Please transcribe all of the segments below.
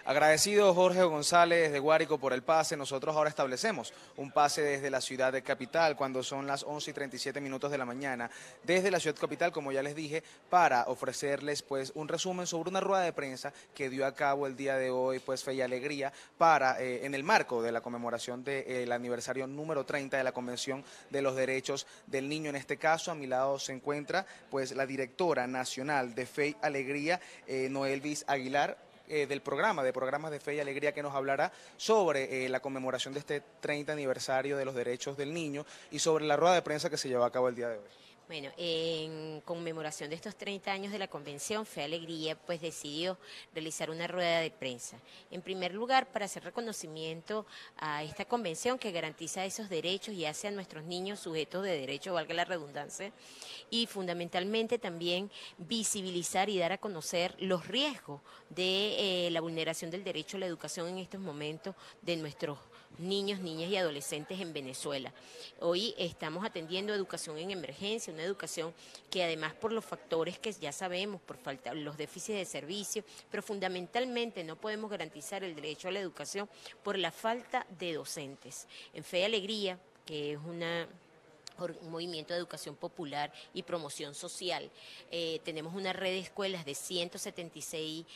Agradecido Jorge González de Guárico por el pase, nosotros ahora establecemos un pase desde la ciudad de Capital cuando son las 11:37 de la mañana, desde la ciudad capital, como ya les dije, para ofrecerles pues un resumen sobre una rueda de prensa que dio a cabo el día de hoy pues Fe y Alegría para en el marco de la conmemoración del aniversario número 30 de la Convención de los Derechos del Niño. En este caso a mi lado se encuentra pues la directora nacional de Fe y Alegría, Noelvis Aguilar, del programa, de programas de Fe y Alegría, que nos hablará sobre la conmemoración de este 30 aniversario de los derechos del niño y sobre la rueda de prensa que se llevó a cabo el día de hoy. Bueno, en conmemoración de estos 30 años de la Convención, Fe Alegría pues decidió realizar una rueda de prensa. En primer lugar, para hacer reconocimiento a esta convención que garantiza esos derechos y hace a nuestros niños sujetos de derecho, valga la redundancia, y fundamentalmente también visibilizar y dar a conocer los riesgos de la vulneración del derecho a la educación en estos momentos de nuestros niños, niñas y adolescentes en Venezuela. Hoy estamos atendiendo educación en emergencia, una educación que además por los factores que ya sabemos, por falta, los déficits de servicio, pero fundamentalmente no podemos garantizar el derecho a la educación por la falta de docentes. En Fe y Alegría, que es un movimiento de educación popular y promoción social. Tenemos una red de escuelas de 176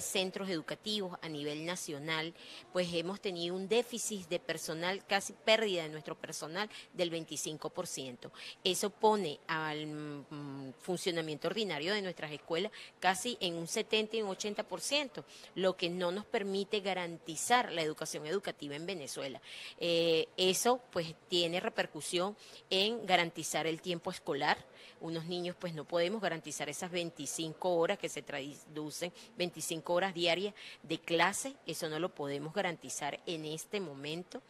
centros educativos a nivel nacional, pues hemos tenido un déficit de personal, casi pérdida de nuestro personal del 25%. Eso pone al funcionamiento ordinario de nuestras escuelas casi en un 70 y un 80%, lo que no nos permite garantizar la educación educativa en Venezuela. Eso pues tiene repercusión en garantizar el tiempo escolar. Unos niños pues no podemos garantizar esas 25 horas que se traducen, 25 horas diarias de clase, eso no lo podemos garantizar en este momento,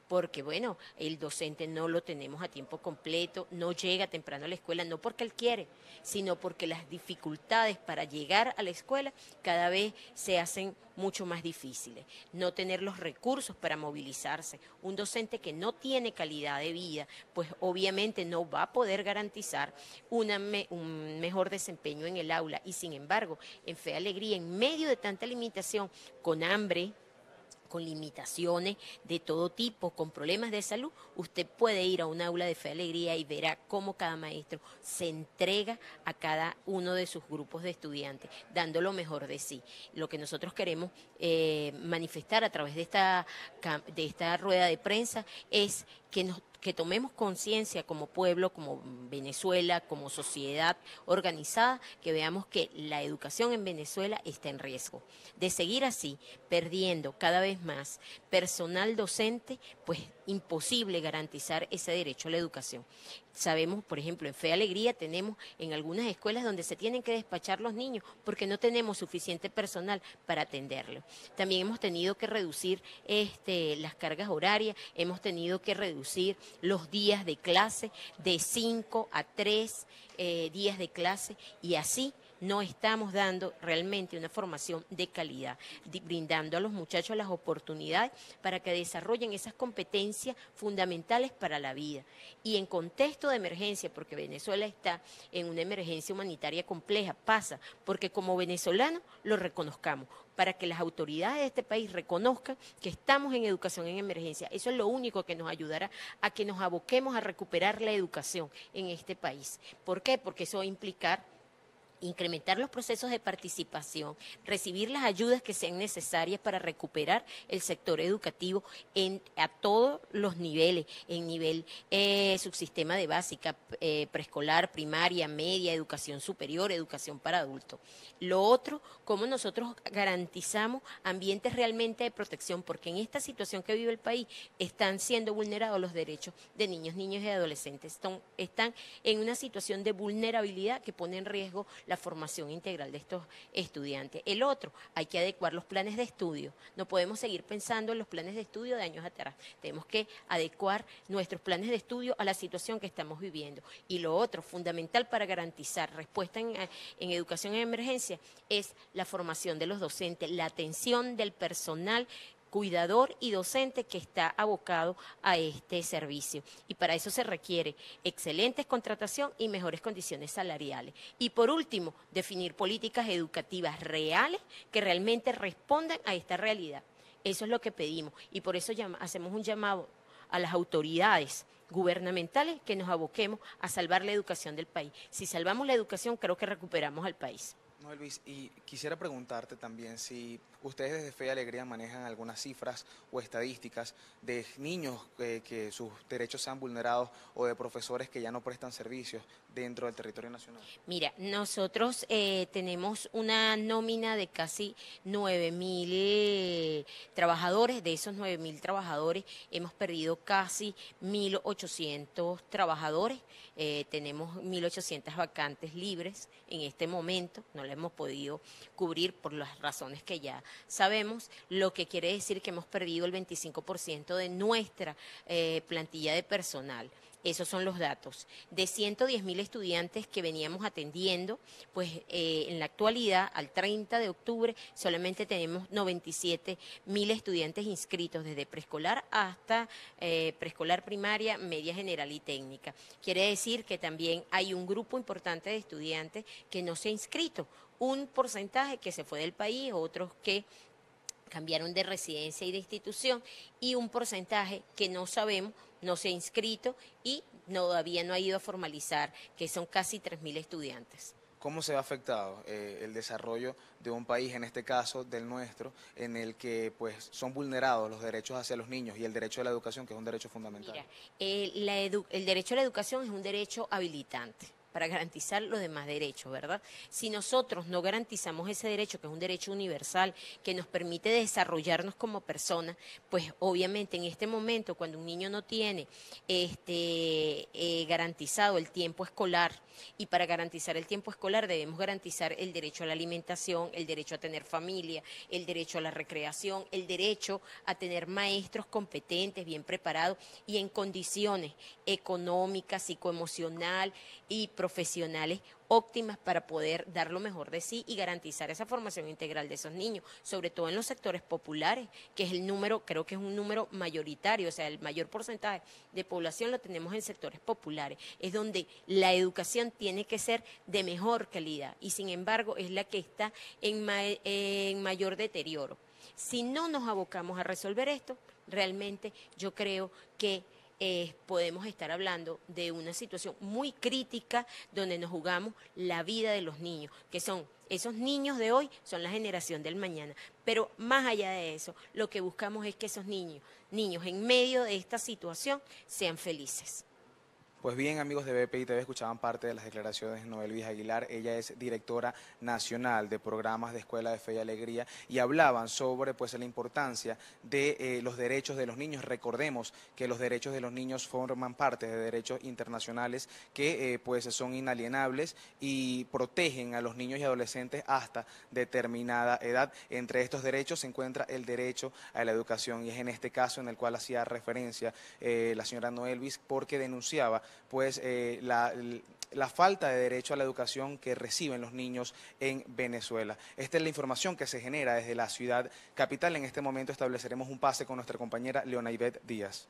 porque bueno, el docente no lo tenemos a tiempo completo, no llega temprano a la escuela, no porque él quiere, sino porque las dificultades para llegar a la escuela cada vez se hacen mucho más difíciles. No tener los recursos para movilizarse. Un docente que no tiene calidad de vida, pues obviamente no va a poder garantizar un mejor desempeño en el aula. Y sin embargo, en Fe y Alegría, en medio de tanta limitación, con hambre, con limitaciones de todo tipo, con problemas de salud, usted puede ir a un aula de Fe y Alegría y verá cómo cada maestro se entrega a cada uno de sus grupos de estudiantes, dando lo mejor de sí. Lo que nosotros queremos manifestar a través de esta rueda de prensa es que tomemos conciencia como pueblo, como Venezuela, como sociedad organizada, que veamos que la educación en Venezuela está en riesgo. De seguir así, perdiendo cada vez más personal docente, pues imposible garantizar ese derecho a la educación. Sabemos, por ejemplo, en Fe y Alegría tenemos en algunas escuelas donde se tienen que despachar los niños porque no tenemos suficiente personal para atenderlos. También hemos tenido que reducir las cargas horarias, hemos tenido que reducir los días de clase de 5 a 3 días de clase y así no estamos dando realmente una formación de calidad, brindando a los muchachos las oportunidades para que desarrollen esas competencias fundamentales para la vida. Y en contexto de emergencia, porque Venezuela está en una emergencia humanitaria compleja, pasa porque como venezolanos lo reconozcamos, para que las autoridades de este país reconozcan que estamos en educación en emergencia. Eso es lo único que nos ayudará a que nos aboquemos a recuperar la educación en este país. ¿Por qué? Porque eso va a implicar incrementar los procesos de participación, recibir las ayudas que sean necesarias para recuperar el sector educativo a todos los niveles, en nivel subsistema de básica, preescolar, primaria, media, educación superior, educación para adultos. Lo otro, cómo nosotros garantizamos ambientes realmente de protección, porque en esta situación que vive el país están siendo vulnerados los derechos de niños, niñas y adolescentes. Están en una situación de vulnerabilidad que pone en riesgo la formación integral de estos estudiantes. El otro, hay que adecuar los planes de estudio. No podemos seguir pensando en los planes de estudio de años atrás. Tenemos que adecuar nuestros planes de estudio a la situación que estamos viviendo. Y lo otro, fundamental para garantizar respuesta en educación en emergencia, es la formación de los docentes, la atención del personal cuidador y docente que está abocado a este servicio. Y para eso se requiere excelentes contratación y mejores condiciones salariales. Y por último, definir políticas educativas reales que realmente respondan a esta realidad. Eso es lo que pedimos y por eso hacemos un llamado a las autoridades gubernamentales que nos aboquemos a salvar la educación del país. Si salvamos la educación, creo que recuperamos al país. No, Elvis, y quisiera preguntarte también si ustedes desde Fe y Alegría manejan algunas cifras o estadísticas de niños que sus derechos sean vulnerados o de profesores que ya no prestan servicios dentro del territorio nacional. Mira, nosotros tenemos una nómina de casi 9.000 trabajadores. De esos 9.000 trabajadores hemos perdido casi 1.800 trabajadores. Tenemos 1.800 vacantes libres en este momento. No la hemos podido cubrir por las razones que ya sabemos, lo que quiere decir que hemos perdido el 25% de nuestra plantilla de personal. Esos son los datos. De 110.000 estudiantes que veníamos atendiendo, pues en la actualidad, al 30 de octubre, solamente tenemos 97.000 estudiantes inscritos desde preescolar hasta preescolar primaria, media general y técnica. Quiere decir que también hay un grupo importante de estudiantes que no se ha inscrito, un porcentaje que se fue del país, otros que cambiaron de residencia y de institución, y un porcentaje que no sabemos, no se ha inscrito y todavía no ha ido a formalizar, que son casi 3.000 estudiantes. ¿Cómo se ha afectado el desarrollo de un país, en este caso del nuestro, en el que pues son vulnerados los derechos hacia los niños y el derecho a la educación, que es un derecho fundamental? Mira, el derecho a la educación es un derecho habilitante para garantizar los demás derechos, ¿verdad? Si nosotros no garantizamos ese derecho, que es un derecho universal, que nos permite desarrollarnos como personas, pues obviamente en este momento, cuando un niño no tiene garantizado el tiempo escolar, y para garantizar el tiempo escolar debemos garantizar el derecho a la alimentación, el derecho a tener familia, el derecho a la recreación, el derecho a tener maestros competentes, bien preparados y en condiciones económicas, psicoemocional y profesionales óptimas para poder dar lo mejor de sí y garantizar esa formación integral de esos niños, sobre todo en los sectores populares, que es el número, creo que es un número mayoritario, o sea, el mayor porcentaje de población lo tenemos en sectores populares, es donde la educación tiene que ser de mejor calidad y sin embargo es la que está en mayor deterioro. Si no nos abocamos a resolver esto, realmente yo creo que podemos estar hablando de una situación muy crítica donde nos jugamos la vida de los niños, que son esos niños de hoy, son la generación del mañana. Pero más allá de eso, lo que buscamos es que esos niños en medio de esta situación sean felices. Pues bien, amigos de BPI TV, escuchaban parte de las declaraciones de Noelvis Aguilar. Ella es directora nacional de programas de Escuela de Fe y Alegría y hablaban sobre pues la importancia de los derechos de los niños. Recordemos que los derechos de los niños forman parte de derechos internacionales que pues son inalienables y protegen a los niños y adolescentes hasta determinada edad. Entre estos derechos se encuentra el derecho a la educación y es en este caso en el cual hacía referencia la señora Noelvis porque denunciaba pues la falta de derecho a la educación que reciben los niños en Venezuela. Esta es la información que se genera desde la ciudad capital. En este momento estableceremos un pase con nuestra compañera Leona Ivette Díaz.